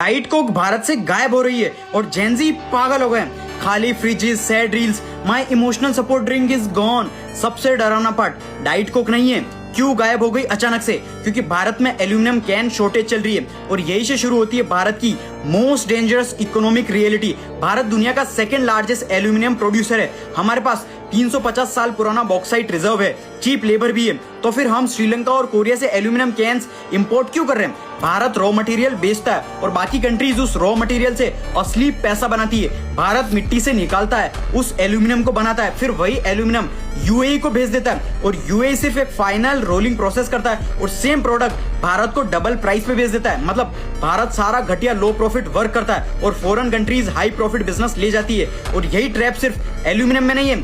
Diet Coke Bharat से गायब हो रही है और जेनजी पागल हो गए। खाली freezes, sad reels, my emotional support drink is gone. सबसे डरावना पार्ट डाइट कोक नहीं है, क्यों गायब हो गई अचानक से? क्योंकि भारत में एल्यूमिनियम कैन शॉर्टेज चल रही है और यही से शुरू होती है भारत की most dangerous economic reality. Bharat दुनिया का सेकंड लार्जेस्ट एल्यूमिनियम प्रोड्यूसर है। हमारे पास 350 साल पुराना बॉक्साइट रिजर्व है, चीप लेबर भी है। तो फिर हम श्रीलंका और कोरिया से एल्यूमिनियम कैन्स इंपोर्ट क्यों कर रहे हैं? भारत रॉ मटेरियल बेचता है और बाकी कंट्रीज उस रॉ मटेरियल से असली पैसा बनाती है। भारत मिट्टी से निकालता है, उस एल्यूमिनियम को बनाता है, फिर वही एल्यूमिनियम यूएई को भेज देता है और यूएई सिर्फ एक फाइनल रोलिंग प्रोसेस करता है और सेम प्रोडक्ट भारत को डबल प्राइस पे बेच देता है। मतलब भारत सारा घटिया लो प्रॉफिट वर्क करता है और foreign countries high profit business ले जाती है। और यही ट्रैप सिर्फ एल्यूमिनियम में नहीं है,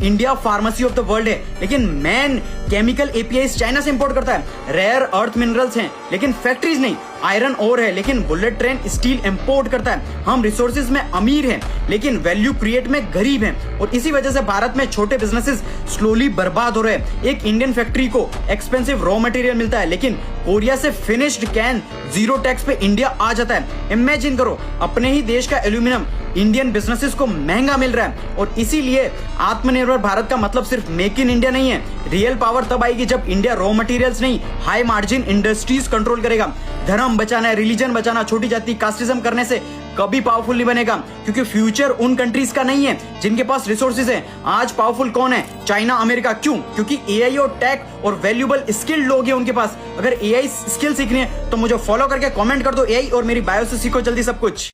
India pharmacy of the world है, लेकिन मैन केमिकल एपीआई चाइना से इंपोर्ट करता है। रेयर अर्थ मिनरल्स हैं लेकिन फैक्ट्रीज नहीं। आयरन ओर है लेकिन बुलेट ट्रेन स्टील इंपोर्ट करता है। हम रिसोर्सेज में अमीर हैं लेकिन वैल्यू क्रिएट में गरीब हैं और इसी वजह से भारत में छोटे बिजनेसेस स्लोली बर्बाद हो रहे हैं। एक इंडियन फैक्ट्री को एक्सपेंसिव रॉ मटेरियल मिलता है लेकिन कोरिया से फिनिश्ड कैन जीरो टैक्स पे इंडिया आ जाता है। इमेजिन करो, अपने ही देश का एल्यूमिनियम इंडियन बिजनेसेस को महंगा मिल रहा है। और इसीलिए आत्मनिर्भर भारत का मतलब सिर्फ मेक इन इंडिया नहीं है। रियल पावर तब आएगी जब इंडिया रॉ मटेरियल्स नहीं, हाई मार्जिन इंडस्ट्रीज कंट्रोल करेगा। धर्म बचाना है, रिलीजन बचाना, छोटी जाति कास्टिज्म करने से कभी पावरफुल नहीं बनेगा, क्योंकि फ्यूचर उन कंट्रीज का नहीं है जिनके पास रिसोर्सेज है। आज पावरफुल कौन है? China, America. क्यों? क्योंकि एआई और टेक और वैल्यूएबल स्किल्ड लोग हैं उनके पास। अगर एआई स्किल सीखनी है तो मुझे फॉलो करके कमेंट कर दो एआई और मेरी बायो से सीखो जल्दी सब कुछ।